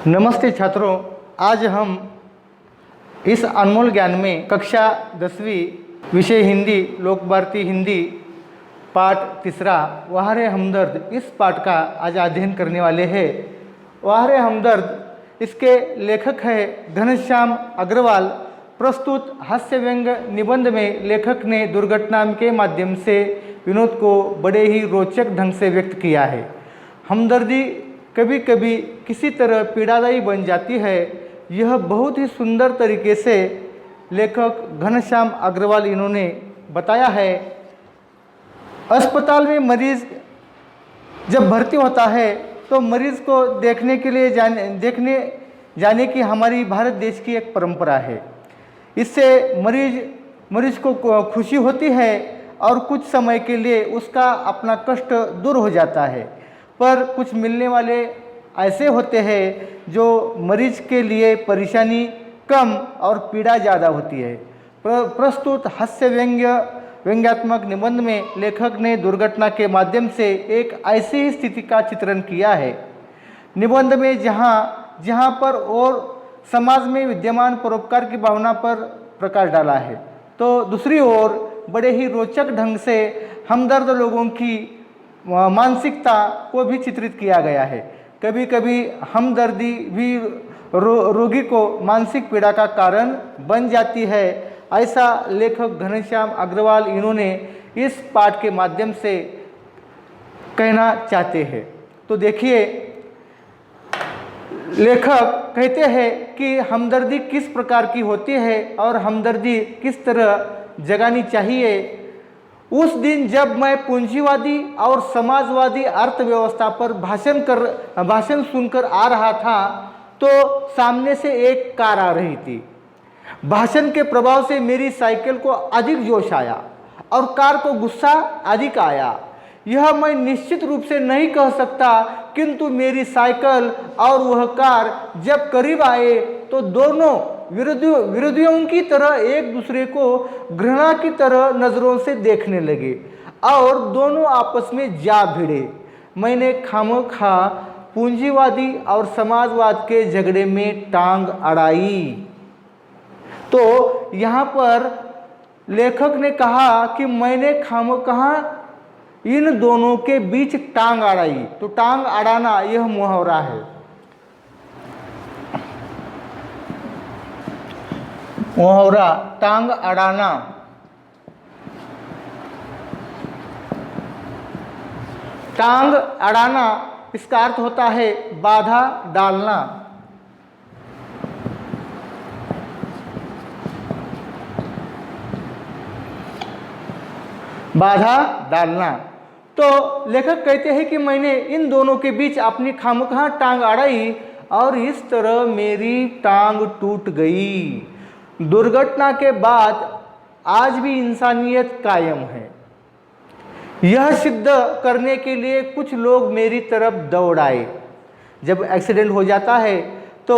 नमस्ते छात्रों, आज हम इस अनमोल ज्ञान में कक्षा 10वीं विषय हिंदी लोक भारती हिंदी पाठ तीसरा वाहरे हमदर्द, इस पाठ का आज अध्ययन करने वाले हैं। वाहरे हमदर्द इसके लेखक है घनश्याम अग्रवाल। प्रस्तुत हास्य व्यंग निबंध में लेखक ने दुर्घटना के माध्यम से विनोद को बड़े ही रोचक ढंग से व्यक्त किया है। हमदर्दी कभी कभी किसी तरह पीड़ादायी बन जाती है। यह बहुत ही सुंदर तरीके से लेखक घनश्याम अग्रवाल इन्होंने बताया है। अस्पताल में मरीज जब भर्ती होता है तो मरीज को देखने के लिए जाने की हमारी भारत देश की एक परंपरा है। इससे मरीज को खुशी होती है और कुछ समय के लिए उसका अपना कष्ट दूर हो जाता है। पर कुछ मिलने वाले ऐसे होते हैं जो मरीज के लिए परेशानी कम और पीड़ा ज़्यादा होती है। प्रस्तुत हास्य व्यंग्यात्मक निबंध में लेखक ने दुर्घटना के माध्यम से एक ऐसी ही स्थिति का चित्रण किया है। निबंध में जहाँ पर और समाज में विद्यमान परोपकार की भावना पर प्रकाश डाला है, तो दूसरी ओर बड़े ही रोचक ढंग से हमदर्द लोगों की मानसिकता को भी चित्रित किया गया है। कभी कभी हमदर्दी भी रोगी को मानसिक पीड़ा का कारण बन जाती है। ऐसा लेखक घनश्याम अग्रवाल इन्होंने इस पाठ के माध्यम से कहना चाहते हैं। तो देखिए, लेखक कहते हैं कि हमदर्दी किस प्रकार की होती है और हमदर्दी किस तरह जगानी चाहिए। उस दिन जब मैं पूंजीवादी और समाजवादी अर्थव्यवस्था पर भाषण सुनकर आ रहा था तो सामने से एक कार आ रही थी। भाषण के प्रभाव से मेरी साइकिल को अधिक जोश आया और कार को गुस्सा अधिक आया। यह मैं निश्चित रूप से नहीं कह सकता, किंतु मेरी साइकिल और वह कार जब करीब आए तो दोनों विरोधियों की तरह एक दूसरे को घृणा की तरह नजरों से देखने लगे और दोनों आपस में जा भिड़े। मैंने खामोखा पूंजीवादी और समाजवाद के झगड़े में टांग अड़ाई। तो यहाँ पर लेखक ने कहा कि मैंने खामोखा इन दोनों के बीच टांग अड़ाई। तो टांग अड़ाना यह मुहावरा है। मुहावरा टांग अड़ाना। टांग अड़ाना इसका अर्थ होता है बाधा डालना। बाधा डालना। तो लेखक कहते हैं कि मैंने इन दोनों के बीच अपनी खामखा टांग अड़ाई और इस तरह मेरी टांग टूट गई। दुर्घटना के बाद आज भी इंसानियत कायम है। यह सिद्ध करने के लिए कुछ लोग मेरी तरफ दौड़ आए। जब एक्सीडेंट हो जाता है तो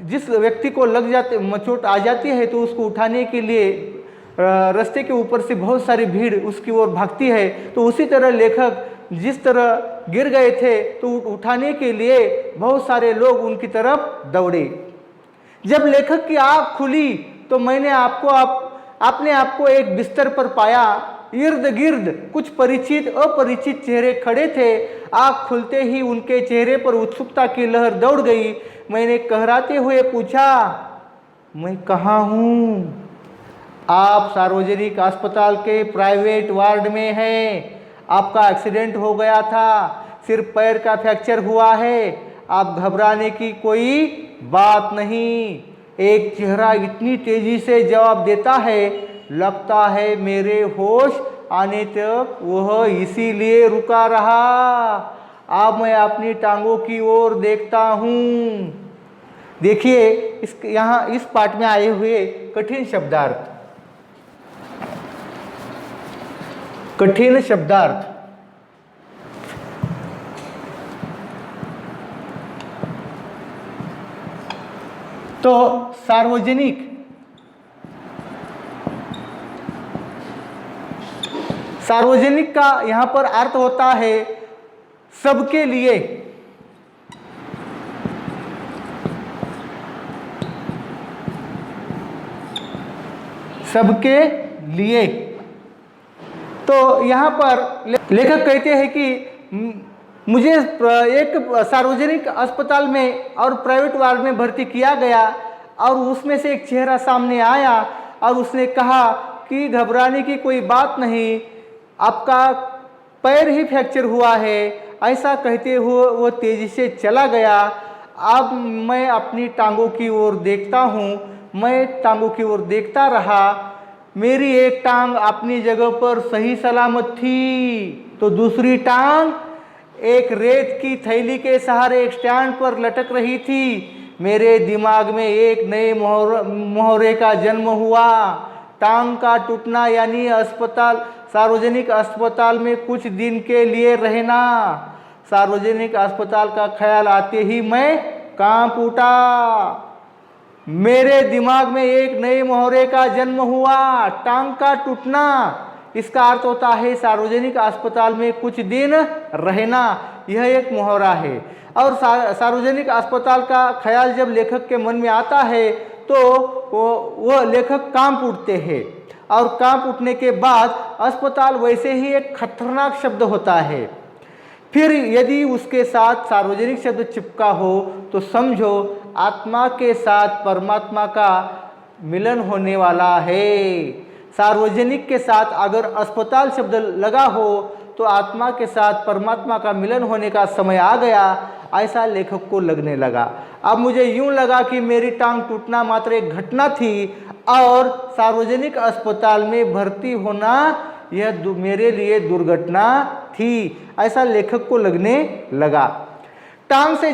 जिस व्यक्ति को चोट आ जाती है तो उसको उठाने के लिए रास्ते के ऊपर से बहुत सारी भीड़ उसकी ओर भागती है। तो उसी तरह लेखक जिस तरह गिर गए थे तो उठाने के लिए बहुत सारे लोग उनकी तरफ दौड़े। जब लेखक की आँख खुली तो मैंने अपने आप को एक बिस्तर पर पाया। इर्द गिर्द कुछ परिचित अपरिचित चेहरे खड़े थे। आँख खुलते ही उनके चेहरे पर उत्सुकता की लहर दौड़ गई। मैंने कहराते हुए पूछा, मैं कहाँ हूँ? आप सार्वजनिक अस्पताल के प्राइवेट वार्ड में हैं। आपका एक्सीडेंट हो गया था, सिर्फ पैर का फ्रैक्चर हुआ है। आप घबराने की कोई बात नहीं। एक चेहरा इतनी तेजी से जवाब देता है, लगता है मेरे होश आने तक वह इसीलिए रुका रहा। अब मैं अपनी टांगों की ओर देखता हूँ। देखिए, यहाँ इस पाठ में आए हुए कठिन शब्दार्थ। कठिन शब्दार्थ। तो सार्वजनिक का यहाँ पर अर्थ होता है सबके लिए, सबके लिए। तो यहाँ पर लेखक कहते हैं कि मुझे एक सार्वजनिक अस्पताल में और प्राइवेट वार्ड में भर्ती किया गया और उसमें से एक चेहरा सामने आया और उसने कहा कि घबराने की कोई बात नहीं, आपका पैर ही फ्रैक्चर हुआ है। ऐसा कहते हुए वो तेजी से चला गया। अब मैं अपनी टांगों की ओर देखता हूँ। मैं टांगों की ओर देखता रहा। मेरी एक टांग अपनी जगह पर सही सलामत थी, तो दूसरी टांग एक रेत की थैली के सहारे एक स्टैंड पर लटक रही थी। मेरे दिमाग में एक नए मुहावरे का जन्म हुआ। टांग का टूटना यानी सार्वजनिक अस्पताल में कुछ दिन के लिए रहना। सार्वजनिक अस्पताल का ख्याल आते ही मैं कांप उठा। मेरे दिमाग में एक नए मुहावरे का जन्म हुआ, टांग का टूटना। इसका अर्थ होता है सार्वजनिक अस्पताल में कुछ दिन रहना। यह एक मुहावरा है। और सार्वजनिक अस्पताल का ख्याल जब लेखक के मन में आता है तो वो लेखक कांप उठते हैं। और कांप उठने के बाद अस्पताल वैसे ही एक खतरनाक शब्द होता है। फिर यदि उसके साथ सार्वजनिक शब्द चिपका हो तो समझो आत्मा के साथ परमात्मा का मिलन होने वाला है। सार्वजनिक के साथ अगर अस्पताल शब्द लगा हो तो आत्मा के साथ परमात्मा का मिलन होने का समय आ गया, ऐसा लेखक को लगने लगा। अब मुझे यूं लगा कि मेरी टांग टूटना मात्र एक घटना थी और सार्वजनिक अस्पताल में भर्ती होना यह मेरे लिए दुर्घटना थी, ऐसा लेखक को लगने लगा। टांग से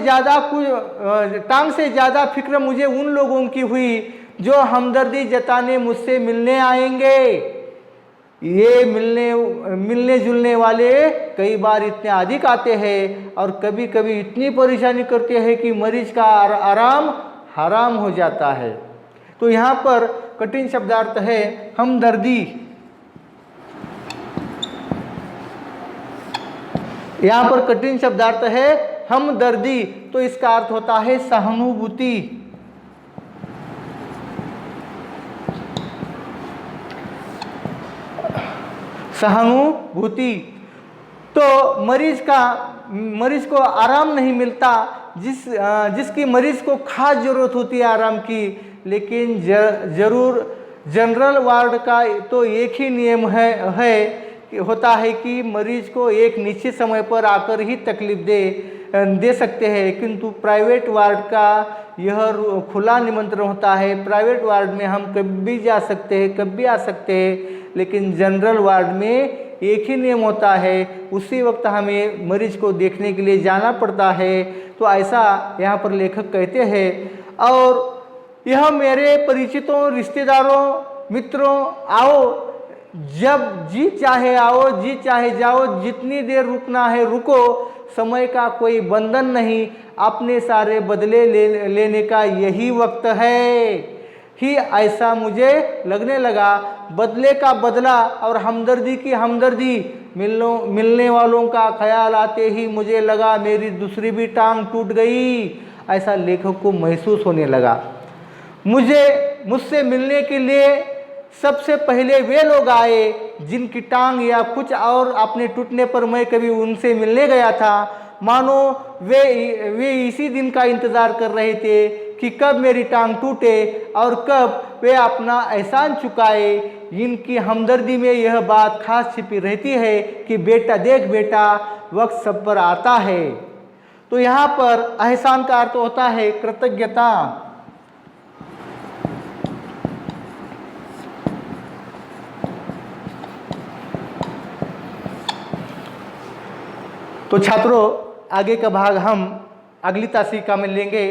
ज़्यादा फिक्र मुझे उन लोगों की हुई जो हमदर्दी जताने मुझसे मिलने आएंगे। ये मिलने जुलने वाले कई बार इतने अधिक आते हैं और कभी कभी इतनी परेशानी करते हैं कि मरीज का आराम हराम हो जाता है। तो यहाँ पर कठिन शब्दार्थ है हमदर्दी। यहाँ पर कठिन शब्दार्थ है हमदर्दी, तो इसका अर्थ होता है सहानुभूति। सहानुभूति। तो मरीज को आराम नहीं मिलता, जिसकी मरीज को खास जरूरत होती है आराम की। लेकिन जरूर जनरल वार्ड का तो एक ही नियम होता है कि मरीज को एक निश्चित समय पर आकर ही तकलीफ दे सकते हैं, किंतु प्राइवेट वार्ड का यह खुला निमंत्रण होता है। प्राइवेट वार्ड में हम कभी भी जा सकते हैं, कभी भी आ सकते हैं, लेकिन जनरल वार्ड में एक ही नियम होता है, उसी वक्त हमें मरीज को देखने के लिए जाना पड़ता है। तो ऐसा यहाँ पर लेखक कहते हैं। और यह मेरे परिचितों, रिश्तेदारों, मित्रों, आओ, जब जी चाहे आओ, जी चाहे जाओ, जितनी देर रुकना है रुको, समय का कोई बंधन नहीं, अपने सारे बदले लेने का यही वक्त है ही, ऐसा मुझे लगने लगा। बदले का बदला और हमदर्दी की हमदर्दी, मिलने वालों का ख्याल आते ही मुझे लगा मेरी दूसरी भी टांग टूट गई, ऐसा लेखक को महसूस होने लगा। मुझसे मिलने के लिए सबसे पहले वे लोग आए जिनकी टांग या कुछ और अपने टूटने पर मैं कभी उनसे मिलने गया था। मानो वे इसी दिन का इंतज़ार कर रहे थे कि कब मेरी टांग टूटे और कब वे अपना एहसान चुकाए। इनकी हमदर्दी में यह बात खास छिपी रहती है कि बेटा देख बेटा, वक्त सब पर आता है। तो यहाँ पर एहसान का अर्थ होता है कृतज्ञता। तो छात्रों, आगे का भाग हम अगली तासिका में लेंगे।